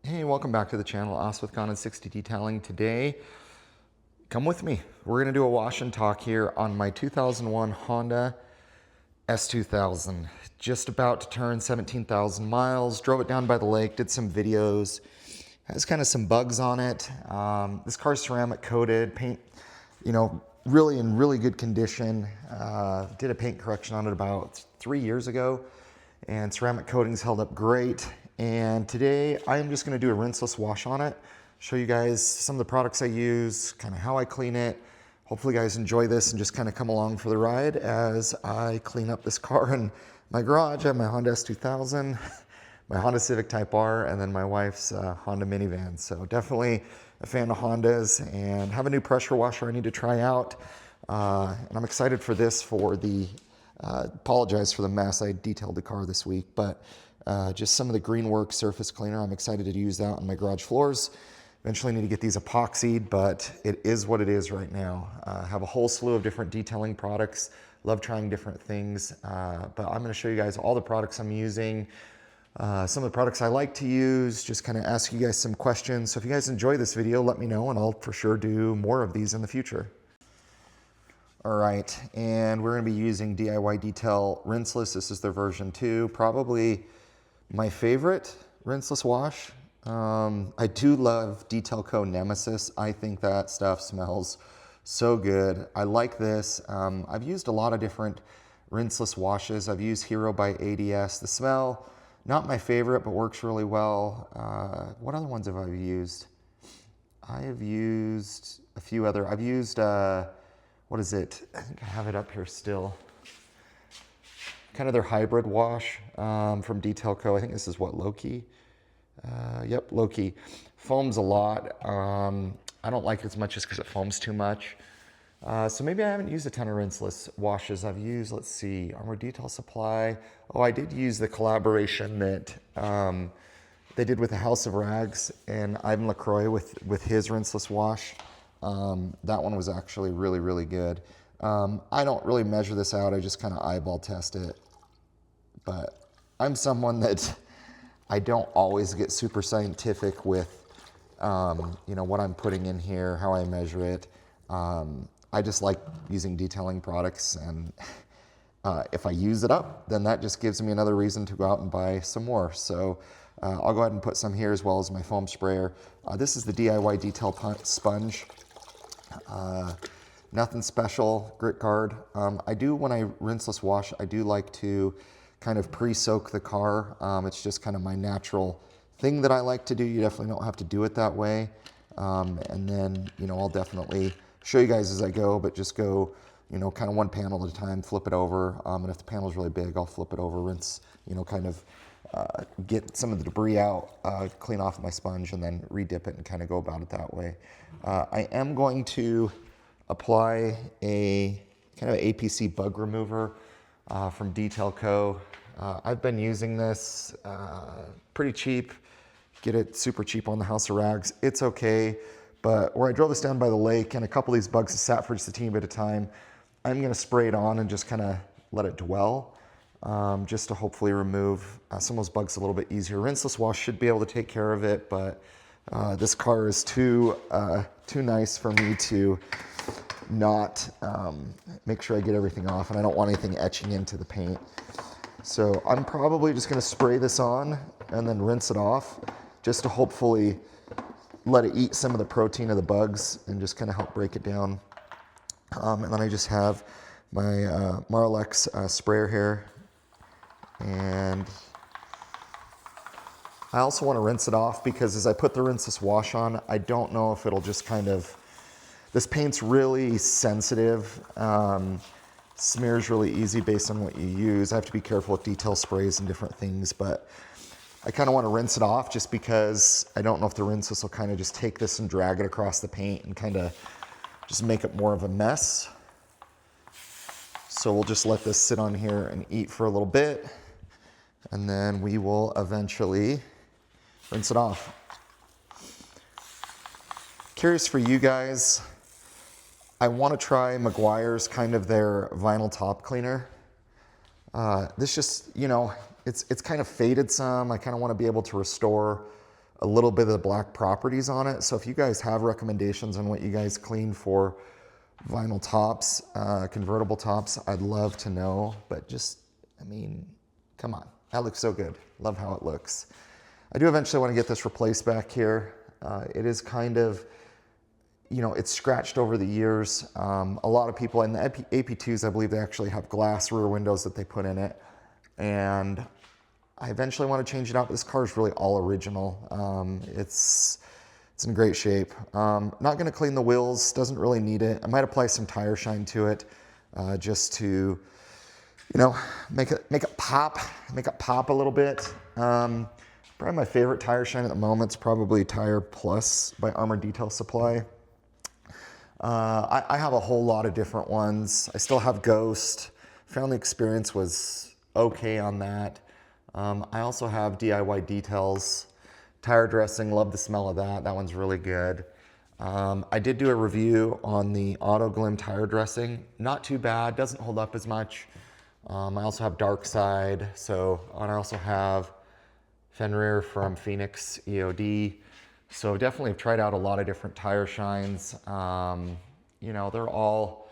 Hey, welcome back to the channel, Us with Gone in 60 Detailing. Today, come with me. We're gonna do a wash and talk here on my 2001 Honda S2000. Just about to turn 17,000 miles. Drove it down by the lake, did some videos. Has kind of some bugs on it. This car's ceramic coated, paint, really in really good condition. Did a paint correction on it about 3 years ago, and ceramic coatings held up great. And today I am just going to do a rinseless wash on it, show you guys some of the products I use, kind of how I clean it. Hopefully you guys enjoy this and just kind of come along for the ride as I clean up this car in my garage. I have my Honda S2000, my Honda Civic Type R, and then my wife's Honda minivan. So definitely a fan of Hondas, and have a new pressure washer I need to try out. And I'm excited for this apologize for the mess. I detailed the car this week, but just some of the Greenworks surface cleaner. I'm excited to use that on my garage floors. Eventually need to get these epoxied, but it is what it is right now. Have a whole slew of different detailing products. Love trying different things, but I'm gonna show you guys all the products I'm using, some of the products I like to use, just kind of ask you guys some questions. So if you guys enjoy this video, let me know and I'll for sure do more of these in the future. All right, and we're gonna be using DIY Detail Rinseless. This is their version 2, probably my favorite rinseless wash. I do love Detail Co. Nemesis. I think that stuff smells so good. I like this. I've used a lot of different rinseless washes. I've used Hero by ADS. The smell, not my favorite, but works really well. What other ones have I used? I have used a few other. I've used, what is it? I think I have it up here still. Kind of their hybrid wash from Detail Co. I think this is what, Loki? Yep, Loki. Foams a lot. I don't like it as much just because it foams too much. So maybe I haven't used a ton of rinseless washes. I've used, let's see, Armor Detail Supply. Oh, I did use the collaboration that they did with the House of Rags and Ivan LaCroix with his rinseless wash. That one was actually really, really good. I don't really measure this out. I just kind of eyeball test it. But I'm someone that I don't always get super scientific with, what I'm putting in here, how I measure it. I just like using detailing products, and if I use it up, then that just gives me another reason to go out and buy some more. So I'll go ahead and put some here as well as my foam sprayer. This is the DIY Detail Sponge. Nothing special, grit guard. I do, when I rinseless wash, I do like to kind of pre-soak the car. It's just kind of my natural thing that I like to do. You definitely don't have to do it that way. And then, I'll definitely show you guys as I go, but just go, kind of one panel at a time, flip it over. And if the panel's really big, I'll flip it over, rinse, kind of get some of the debris out, clean off my sponge, and then re-dip it and kind of go about it that way. I am going to apply a kind of APC bug remover from Detail Co. I've been using this, pretty cheap. Get it super cheap on the House of Rags. It's okay, but where I drove this down by the lake and a couple of these bugs have sat for just a teeny bit of time, I'm gonna spray it on and just kind of let it dwell, just to hopefully remove some of those bugs a little bit easier. Rinseless wash should be able to take care of it, but this car is too nice for me to not make sure I get everything off, and I don't want anything etching into the paint. So I'm probably just gonna spray this on and then rinse it off, just to hopefully let it eat some of the protein of the bugs and just kind of help break it down. And then I just have my Marlex sprayer here, and I also want to rinse it off because as I put the rinseless wash on, I don't know if it'll just kind of, this paint's really sensitive, smears really easy based on what you use. I have to be careful with detail sprays and different things, but I kind of want to rinse it off just because I don't know if the rinseless will kind of just take this and drag it across the paint and kind of just make it more of a mess. So we'll just let this sit on here and eat for a little bit, and then we will eventually rinse it off. Curious for you guys, I want to try Meguiar's, kind of their vinyl top cleaner. This just, it's kind of faded some. I kind of want to be able to restore a little bit of the black properties on it. So if you guys have recommendations on what you guys clean for vinyl tops, convertible tops, I'd love to know. But just, I mean, come on, that looks so good. Love how it looks. I do eventually want to get this replaced back here. It is kind of, you know, it's scratched over the years. A lot of people in the AP2s, I believe they actually have glass rear windows that they put in it. And I eventually want to change it out, but this car is really all original. It's in great shape. Not going to clean the wheels, doesn't really need it. I might apply some tire shine to it just to, you know, make it pop a little bit. Probably my favorite tire shine at the moment is probably Tire Plus by Armored Detail Supply. I have a whole lot of different ones. I still have Ghost. Found the experience was okay on that. I also have DIY Details. Tire dressing, love the smell of that. That one's really good. I did do a review on the Auto Glim tire dressing. Not too bad, doesn't hold up as much. I also have Dark Side. So I also have Fenrir from Phoenix EOD. So definitely have tried out a lot of different tire shines. You know, they're all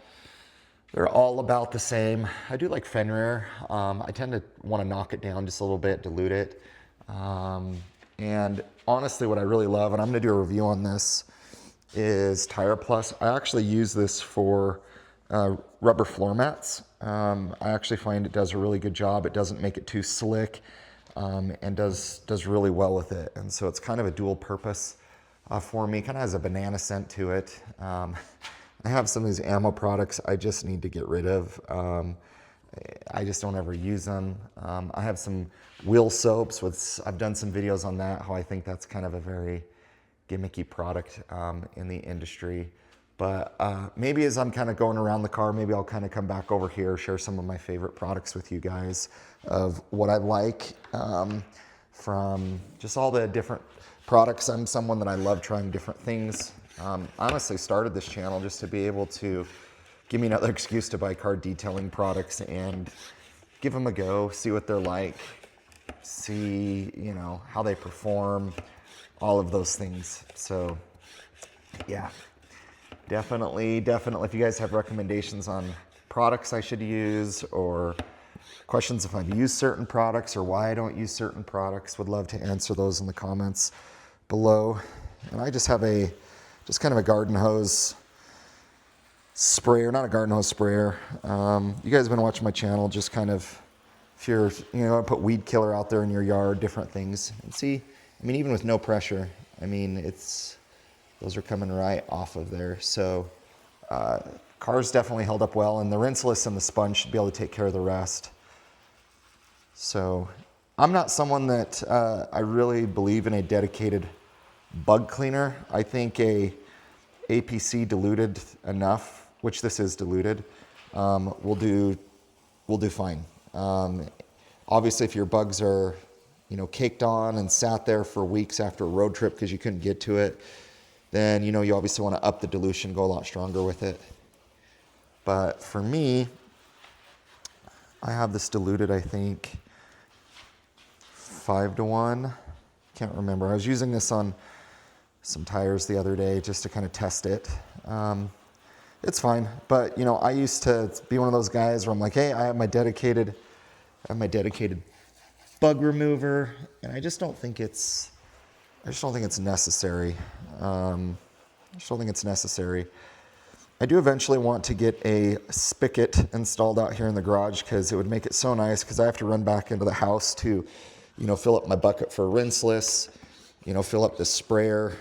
about the same. I do like Fenrir. I tend to want to knock it down just a little bit, dilute it. And honestly, what I really love, and I'm going to do a review on this, is Tire Plus. I actually use this for rubber floor mats. I actually find it does a really good job. It doesn't make it too slick. And does really well with it. And so it's kind of a dual purpose for me. Kind of has a banana scent to it. I have some of these ammo products I just need to get rid of. I just don't ever use them. I have some wheel soaps. I've done some videos on that, how I think that's kind of a very gimmicky product in the industry. But maybe as I'm kind of going around the car, maybe I'll kind of come back over here, share some of my favorite products with you guys of what I like from just all the different products. I'm someone that I love trying different things. Honestly started this channel just to be able to give me another excuse to buy car detailing products and give them a go, see what they're like, see, you know, how they perform, all of those things. So yeah. Definitely, if you guys have recommendations on products I should use or questions if I've used certain products or why I don't use certain products, would love to answer those in the comments below. And I just have just kind of a garden hose sprayer, not a garden hose sprayer. You guys have been watching my channel, just kind of, if you're, you know, put weed killer out there in your yard, different things. And see, I mean, even with no pressure, I mean, those are coming right off of there. So car's definitely held up well, and the rinseless and the sponge should be able to take care of the rest. So I'm not someone that I really believe in a dedicated bug cleaner. I think a APC diluted enough, which this is diluted, will do fine. Obviously, if your bugs are, you know, caked on and sat there for weeks after a road trip because you couldn't get to it, then, you know, you obviously want to up the dilution, go a lot stronger with it. But for me, I have this diluted, I think, 5-to-1. Can't remember. I was using this on some tires the other day just to kind of test it. It's fine. But, you know, I used to be one of those guys where I'm like, hey, I have my dedicated bug remover, and I just don't think it's necessary. I do eventually want to get a spigot installed out here in the garage because it would make it so nice, because I have to run back into the house to, you know, fill up my bucket for rinseless, you know, fill up the sprayer,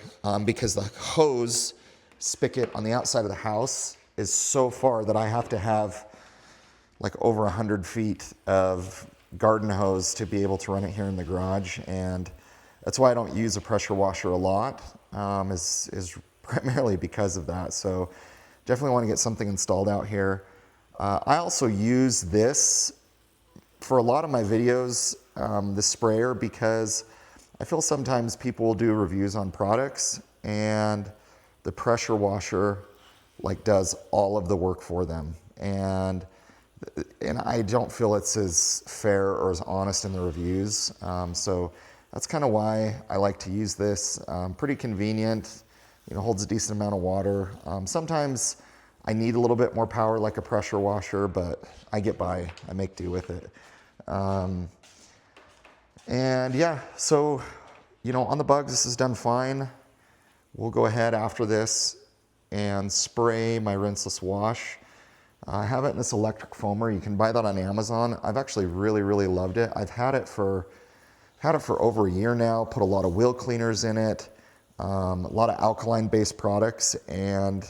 because the hose spigot on the outside of the house is so far that I have to have like over 100 feet of garden hose to be able to run it here in the garage. And that's why I don't use a pressure washer a lot, is primarily because of that. So definitely want to get something installed out here. I also use this for a lot of my videos, the sprayer, because I feel sometimes people will do reviews on products and the pressure washer like does all of the work for them. And I don't feel it's as fair or as honest in the reviews. So that's kind of why I like to use this. Pretty convenient, you know, holds a decent amount of water. Sometimes I need a little bit more power like a pressure washer, but I get by, I make do with it. And yeah, so, you know, on the bugs, this is done fine. We'll go ahead after this and spray my rinseless wash. I have it in this electric foamer. You can buy that on Amazon. I've actually really loved it. I've had it for over a year now, put a lot of wheel cleaners in it, a lot of alkaline-based products, and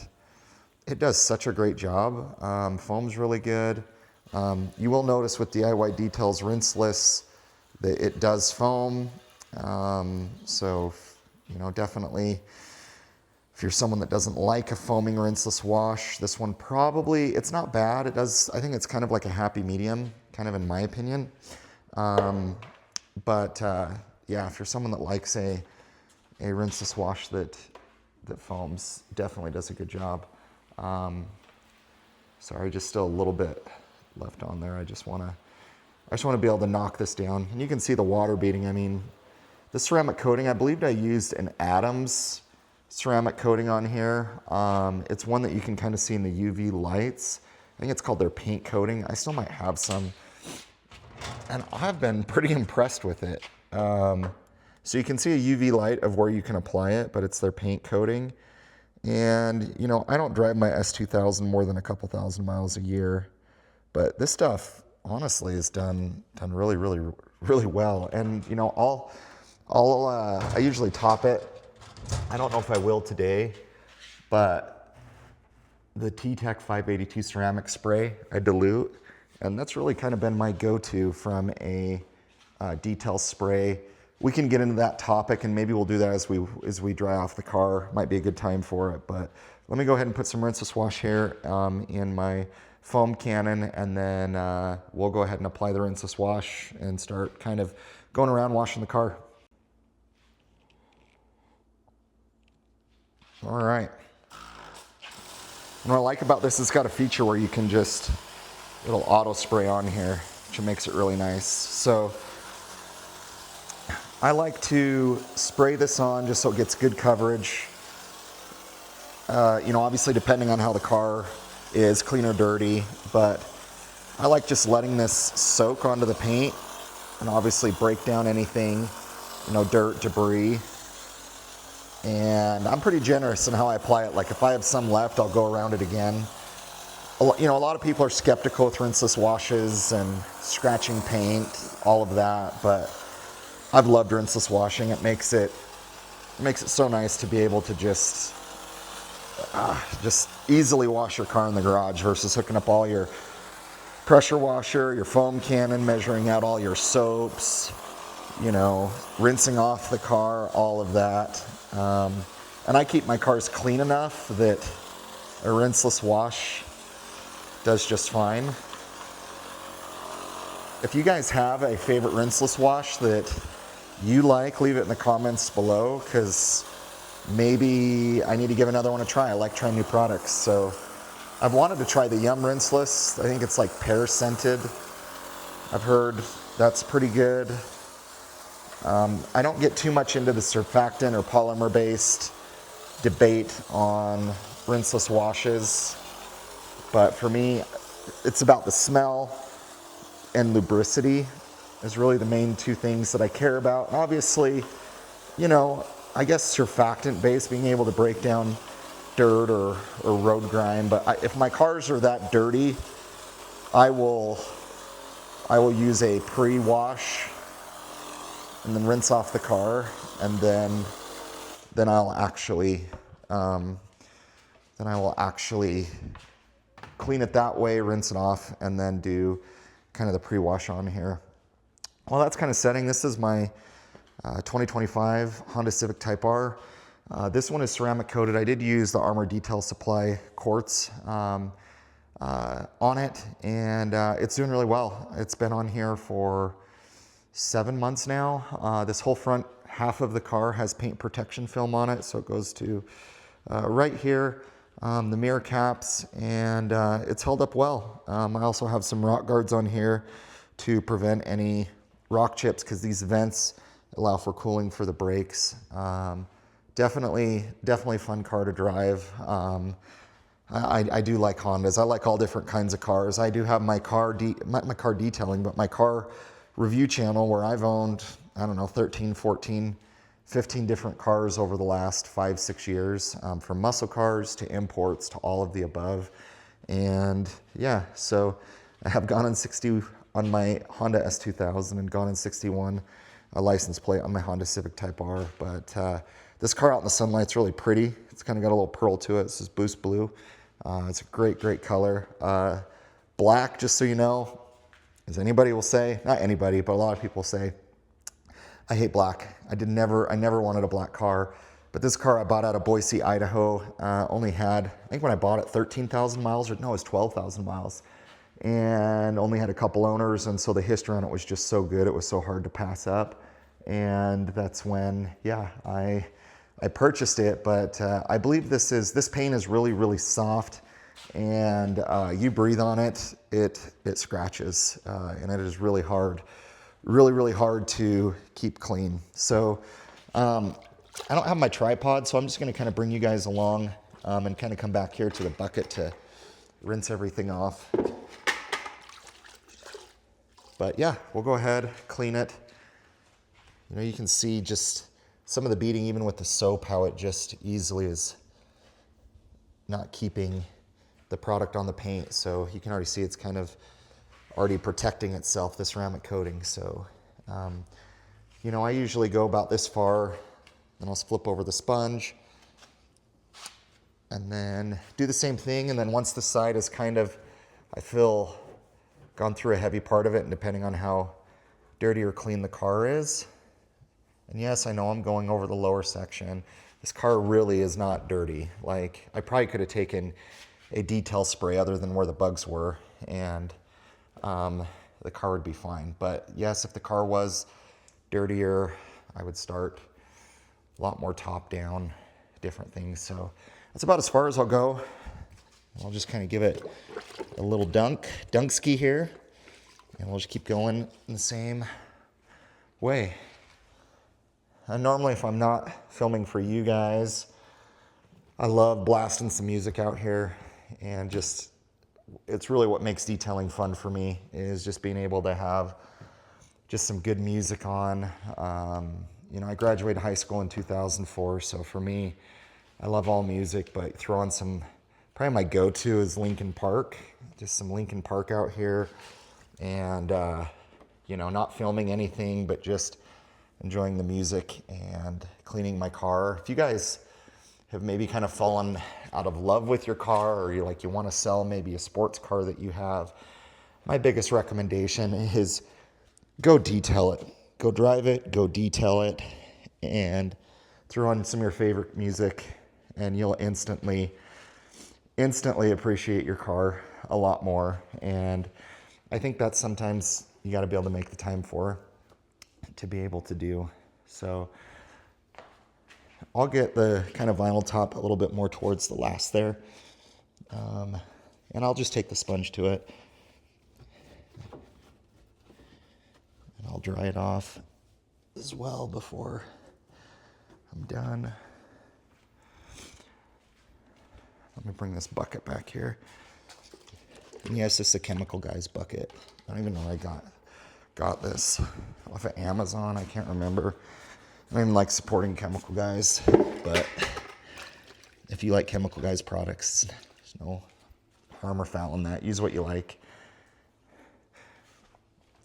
it does such a great job. Foam's really good. You will notice with DIY Details Rinseless that it does foam. So, you know, definitely, if you're someone that doesn't like a foaming rinseless wash, this one probably, it's not bad. It does, I think it's kind of like a happy medium, kind of in my opinion. Yeah, if you're someone that likes a rinseless wash that foams, definitely does a good job. Sorry, just still a little bit left on there. I just want to be able to knock this down. And you can see the water beading. I mean, the ceramic coating, I believed I used an Adams ceramic coating on here. It's one that you can kind of see in the UV lights. I think it's called their paint coating. I still might have some. And I've been pretty impressed with it. So you can see a UV light of where you can apply it, but it's their paint coating. And, you know, I don't drive my S2000 more than a couple thousand miles a year, but this stuff honestly is done really well. And, you know, I usually top it. I don't know if I will today, but the T-Tech 582 ceramic spray, I dilute, and that's really kind of been my go-to from a detail spray. We can get into that topic, and maybe we'll do that as we dry off the car. Might be a good time for it, but let me go ahead and put some rinseless wash here in my foam cannon, and then we'll go ahead and apply the rinseless wash and start kind of going around washing the car. All right. And what I like about this, it's got a feature where you can just, it'll auto spray on here, which makes it really nice. So I like to spray this on just so it gets good coverage. You know, obviously depending on how the car is, clean or dirty, but I like just letting this soak onto the paint and obviously break down anything, you know, dirt, debris. And I'm pretty generous in how I apply it. Like if I have some left, I'll go around it again. You know, a lot of people are skeptical with rinseless washes and scratching paint, all of that, but I've loved rinseless washing. It makes it so nice to be able to just easily wash your car in the garage versus hooking up all your pressure washer, your foam cannon, measuring out all your soaps, you know, rinsing off the car, all of that. And I keep my cars clean enough that a rinseless wash does just fine. If you guys have a favorite rinseless wash that you like, leave it in the comments below, because maybe I need to give another one a try. I like trying new products. So I've wanted to try the Yum Rinseless. I think it's like pear scented. I've heard that's pretty good. I don't get too much into the surfactant or polymer based debate on rinseless washes, but for me, it's about the smell and lubricity is really the main two things that I care about. And obviously, you know, I guess surfactant based, being able to break down dirt or road grime, but if my cars are that dirty, I will use a pre-wash and then rinse off the car, and then I will actually clean it that way, rinse it off, and then do kind of the pre-wash on here. Well, that's kind of setting. This is my 2025 Honda Civic Type R. This one is ceramic coated. I did use the Armor Detail Supply quartz on it, and it's doing really well. It's been on here for 7 months now. This whole front half of the car has paint protection film on it, so it goes to right here, the mirror caps, and it's held up well. I also have some rock guards on here to prevent any rock chips, because these vents allow for cooling for the brakes. Definitely fun car to drive. I do like Hondas. I like all different kinds of cars. I do have my car detailing, but my car review channel where I've owned, I don't know, 13, 14, 15 different cars over the last 5-6 years, from muscle cars to imports to all of the above. And yeah, so I have gone in 60 on my Honda S2000 and gone in 61 a license plate on my Honda Civic Type R. But this car out in the sunlight's really pretty. It's kind of got a little pearl to it. This is Boost Blue. It's a great color. Black, just so you know, as anybody will say, not anybody, but a lot of people say, I hate black. I never wanted a black car. But this car I bought out of Boise, Idaho, only had, I think when I bought it, 13,000 miles, or no, it was 12,000 miles. And only had a couple owners, and so the history on it was just so good, it was so hard to pass up. And that's when, yeah, I purchased it. But I believe this paint is really soft, and you breathe on it, it scratches, and it is really hard to keep clean. So I don't have my tripod, so I'm just going to kind of bring you guys along and kind of come back here to the bucket to rinse everything off. But yeah, we'll go ahead, clean it. You know, you can see just some of the beading, even with the soap, how it just easily is not keeping the product on the paint. So you can already see it's kind of already protecting itself, the ceramic coating. So, you know, I usually go about this far, then I'll flip over the sponge and then do the same thing. And then once the side is kind of, I feel, gone through a heavy part of it, and depending on how dirty or clean the car is. And yes, I know I'm going over the lower section. This car really is not dirty. Like, I probably could have taken a detail spray other than where the bugs were, and the car would be fine. But yes, if the car was dirtier, I would start a lot more top down, different things. So that's about as far as I'll go. I'll just kind of give it a little dunk-ski here, and we'll just keep going in the same way. And normally, if I'm not filming for you guys, I love blasting some music out here, and just, it's really what makes detailing fun for me, is just being able to have just some good music on. You know, I graduated high school in 2004, so for me, I love all music, but throw on some, probably my go-to is Linkin Park. Just some Linkin Park out here, and you know, not filming anything, but just enjoying the music and cleaning my car. If you guys have maybe kind of fallen out of love with your car, or you want to sell maybe a sports car that you have, my biggest recommendation is go detail it. Go drive it, go detail it, and throw on some of your favorite music, and you'll instantly appreciate your car a lot more. And I think that's sometimes you got to be able to make the time for, to be able to do. So I'll get the kind of vinyl top a little bit more towards the last there, and I'll just take the sponge to it, and I'll dry it off as well before I'm done. Let me bring this bucket back here. And yes, this is a Chemical Guys bucket. I don't even know where I got this off of Amazon. I can't remember. I don't even like supporting Chemical Guys, but if you like Chemical Guys products, there's no harm or foul in that. Use what you like.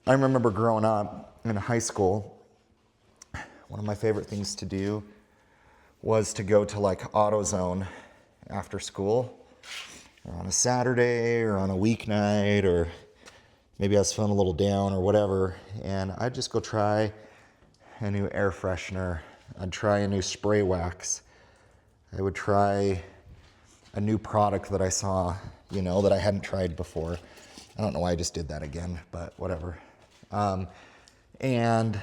I remember growing up in high school, one of my favorite things to do was to go to like AutoZone after school, or on a Saturday, or on a weeknight, or maybe I was feeling a little down or whatever, and I'd just go try a new air freshener. I'd try a new spray wax. I would try a new product that I saw, you know, that I hadn't tried before. I don't know why I just did that again, but whatever. And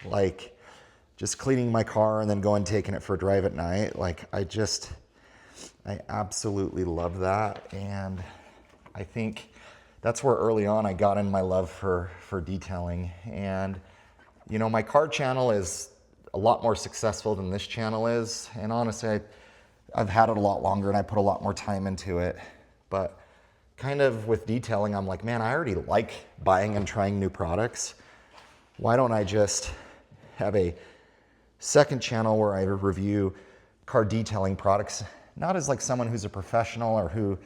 like just cleaning my car and then going taking it for a drive at night, like I absolutely love that. And I think that's where early on I got in my love for detailing. And You know, my car channel is a lot more successful than this channel is. And honestly, I've had it a lot longer and I put a lot more time into it. But kind of with detailing, I'm like, man, I already like buying and trying new products. Why don't I just have a second channel where I review car detailing products, not as like someone who's a professional or who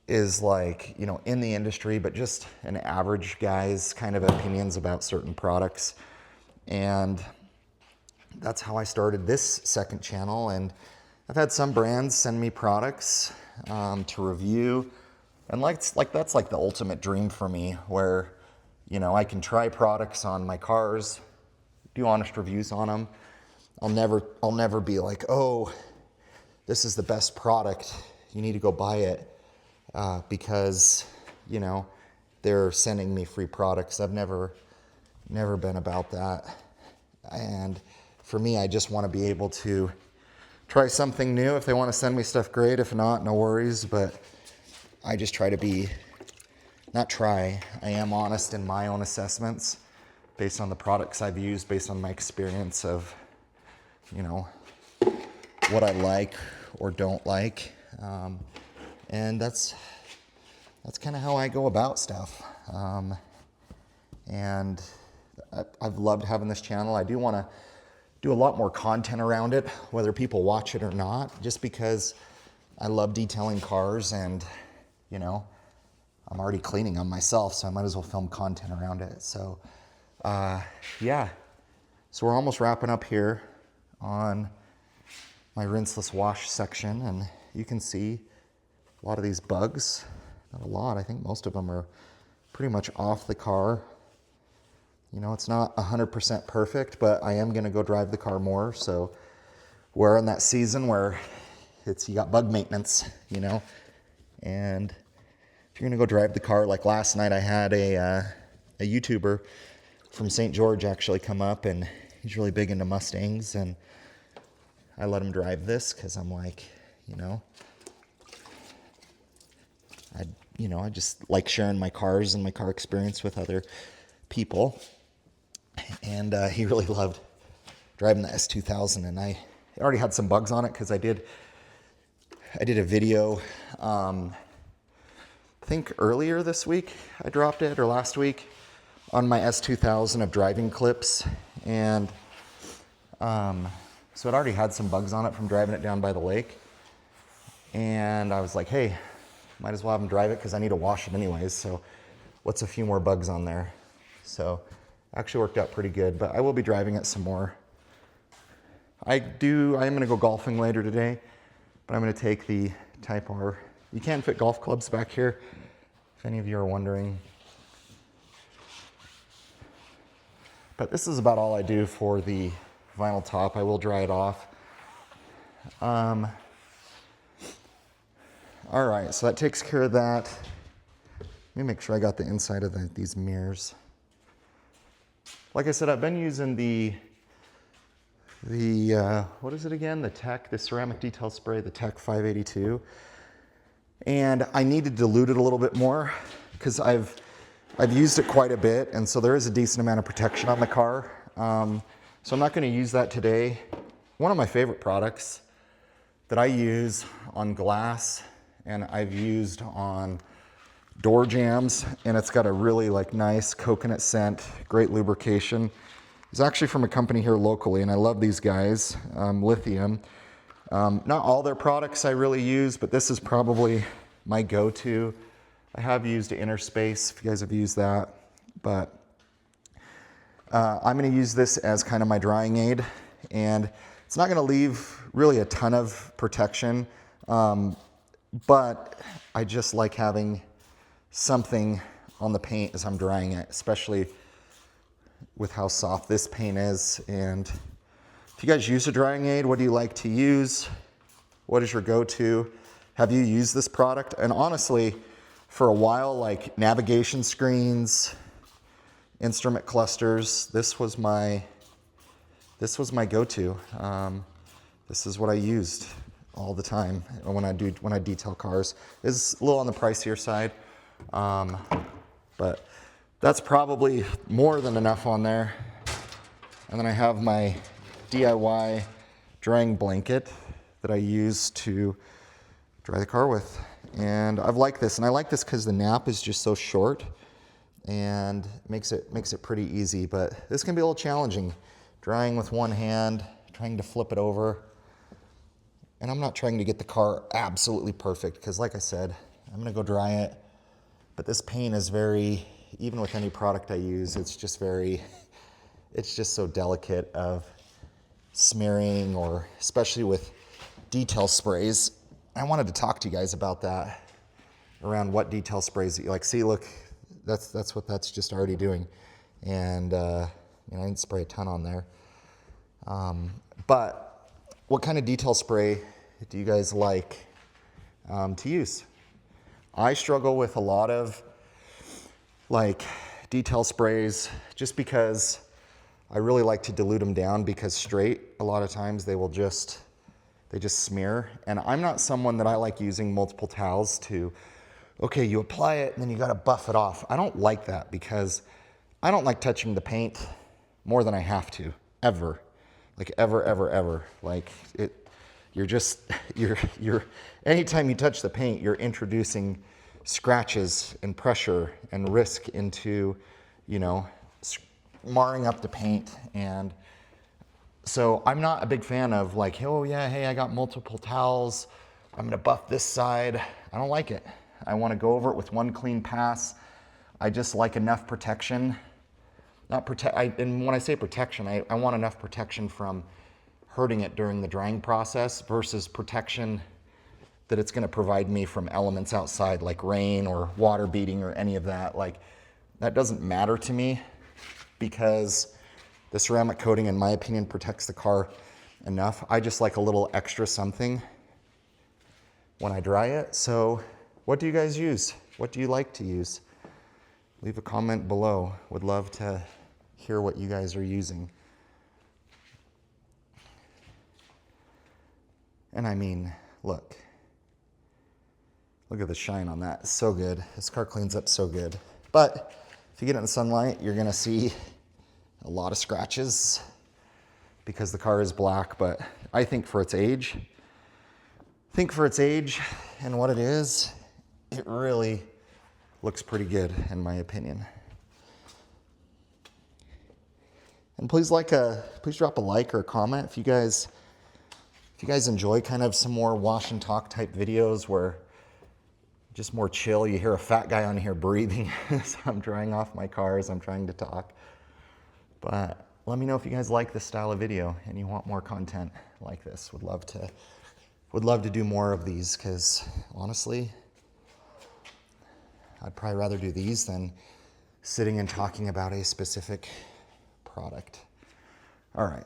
is like, you know, in the industry, but just an average guy's kind of opinions about certain products. And that's how I started this second channel. And I've had some brands send me products to review. And that's like the ultimate dream for me, where, you know, I can try products on my cars, do honest reviews on them. I'll never be like, oh, this is the best product, you need to go buy it, because, you know, they're sending me free products. I've never been about that. And for me, I just want to be able to try something new. If they want to send me stuff, great. If not, no worries. But I just try to be, I am honest in my own assessments based on the products I've used, based on my experience of, you know, what I like or don't like. And that's kind of how I go about stuff. And I've loved having this channel. I do want to do a lot more content around it, whether people watch it or not, just because I love detailing cars and, you know, I'm already cleaning them myself, so I might as well film content around it. So, yeah. So we're almost wrapping up here on my rinseless wash section, and you can see a lot of these bugs. Not a lot, I think most of them are pretty much off the car. You know, it's not 100% perfect, but I am gonna go drive the car more. So we're in that season where you got bug maintenance, you know, and if you're gonna go drive the car, like last night I had a YouTuber from St. George actually come up, and he's really big into Mustangs, and I let him drive this because I'm like, you know, I just like sharing my cars and my car experience with other people. And he really loved driving the S2000, and I already had some bugs on it because I did a video, I think earlier this week I dropped it, or last week, on my S2000 of driving clips. And so it already had some bugs on it from driving it down by the lake. And I was like, hey, might as well have him drive it because I need to wash it anyways. So what's a few more bugs on there? So actually worked out pretty good, but I will be driving it some more. I am going to go golfing later today, but I'm going to take the Type R. You can fit golf clubs back here, if any of you are wondering. But this is about all I do for the vinyl top. I will dry it off. All right, so that takes care of that. Let me make sure I got the inside of these mirrors. Like I said, I've been using the what is it again? The ceramic detail spray, the Tech 582. And I need to dilute it a little bit more because I've used it quite a bit, and so there is a decent amount of protection on the car. So I'm not going to use that today. One of my favorite products that I use on glass and I've used on door jams, and it's got a really like nice coconut scent, great lubrication. It's actually from a company here locally, and I love these guys, Lithium. Not all their products I really use, but this is probably my go-to. I have used Innerspace, if you guys have used that, but I'm gonna use this as kind of my drying aid, and it's not gonna leave really a ton of protection, but I just like having something on the paint as I'm drying it, especially with how soft this paint is. And if you guys use a drying aid, what do you like to use? What is your go-to? Have you used this product? And honestly, for a while, like navigation screens, instrument clusters, this was my go-to. This is what I used all the time when I detail cars. It's a little on the pricier side, but that's probably more than enough on there. And then I have my DIY drying blanket that I use to dry the car with. And I've liked this, and I like this because the nap is just so short and makes it pretty easy. But this can be a little challenging, drying with one hand, trying to flip it over. And I'm not trying to get the car absolutely perfect because, like I said, I'm gonna go dry it. But this paint is very, even with any product I use, it's just so delicate of smearing, or especially with detail sprays. I wanted to talk to you guys about that, around what detail sprays that you like. See, look, that's what that's just already doing. And I didn't spray a ton on there. But what kind of detail spray do you guys like to use? I struggle with a lot of like detail sprays just because I really like to dilute them down, because straight, a lot of times they just smear. And I'm not someone that I like using multiple towels to, okay, you apply it and then you gotta buff it off. I don't like that because I don't like touching the paint more than I have to, ever. Like ever. Like you're anytime you touch the paint, you're introducing scratches and pressure and risk into, marring up the paint. And so I'm not a big fan of like, oh yeah, hey, I got multiple towels, I'm gonna buff this side. I don't like it. I wanna go over it with one clean pass. I just like enough protection. And when I say protection, I want enough protection from hurting it during the drying process versus protection that it's gonna provide me from elements outside like rain or water beating or any of that. Like, that doesn't matter to me because the ceramic coating, in my opinion, protects the car enough. I just like a little extra something when I dry it. So what do you guys use? What do you like to use? Leave a comment below. Would love to hear what you guys are using. And I mean, look at the shine on that. It's so good. This car cleans up so good. But if you get it in the sunlight, you're gonna see a lot of scratches because the car is black. But I think for its age, and what it is, it really looks pretty good in my opinion. And please drop a like or a comment if you guys enjoy kind of some more wash and talk type videos where just more chill. You hear a fat guy on here breathing as I'm drying off my car as I'm trying to talk. But let me know if you guys like this style of video and you want more content like this. Would love to do more of these, because honestly, I'd probably rather do these than sitting and talking about a specific product. All right,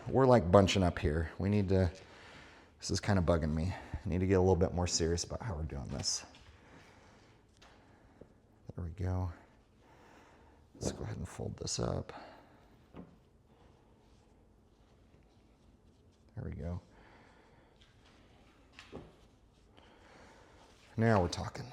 we're like bunching up here. This is kind of bugging me. I need to get a little bit more serious about how we're doing this. There we go. Let's go ahead and fold this up. There we go. Now we're talking.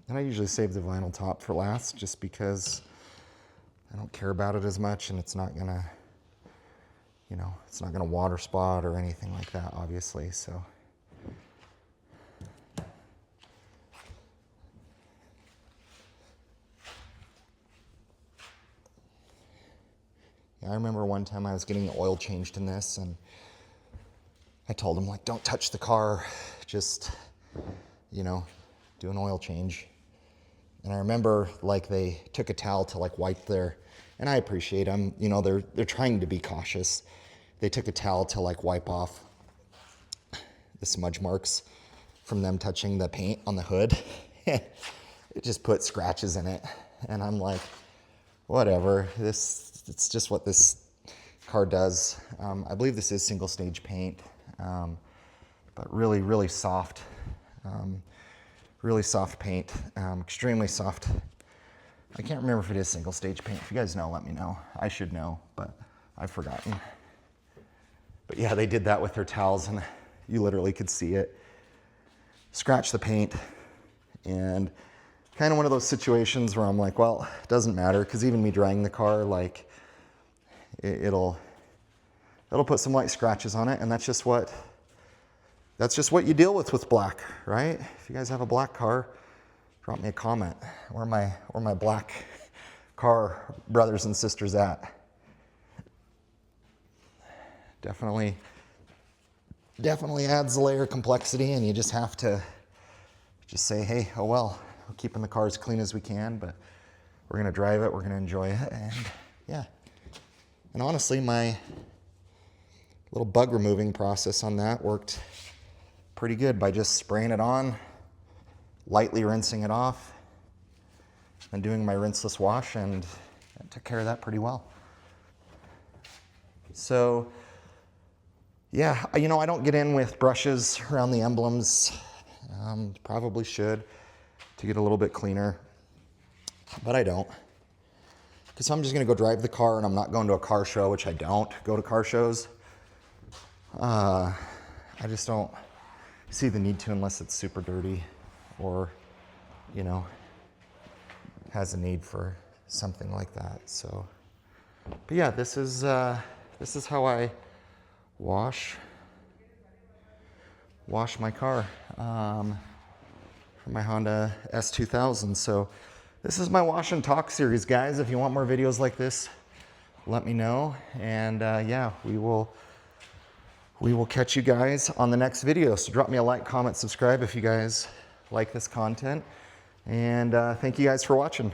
And I usually save the vinyl top for last just because I don't care about it as much, and it's not gonna, it's not gonna water spot or anything like that, obviously, so. Yeah, I remember one time I was getting the oil changed in this, and I told him, like, don't touch the car, just, do an oil change. And I remember, like, they took a towel to, like, wipe their, and I appreciate them, they're trying to be cautious. They took a towel to, like, wipe off the smudge marks from them touching the paint on the hood. It just put scratches in it. And I'm like, whatever, it's just what this car does. I believe this is single stage paint, but really, really soft. Really soft paint, extremely soft. I can't remember if it is single stage paint. If you guys know, let me know. I should know, but I've forgotten. But yeah, they did that with their towels and you literally could see it. Scratch the paint, and kind of one of those situations where I'm like, well, it doesn't matter, because even me drying the car, like, it'll put some light scratches on it, and that's just what you deal with black, right? If you guys have a black car, drop me a comment. Where my black car brothers and sisters at? Definitely adds a layer of complexity, and you just have to just say, hey, oh well, we're keeping the car as clean as we can, but we're gonna drive it, we're gonna enjoy it, and yeah. And honestly, my little bug removing process on that worked pretty good by just spraying it on, lightly rinsing it off, and doing my rinseless wash, and I took care of that pretty well. So yeah, you know, I don't get in with brushes around the emblems. Probably should, to get a little bit cleaner, but I don't. Because I'm just gonna go drive the car, and I'm not going to a car show, which I don't go to car shows. I just don't see the need to unless it's super dirty or, you know, has a need for something like that. So, but yeah, this is how I wash my car from my Honda S2000. So this is my wash and talk series, guys. If you want more videos like this, let me know. And yeah, we will catch you guys on the next video. So drop me a like, comment, subscribe if you guys like this content. And thank you guys for watching.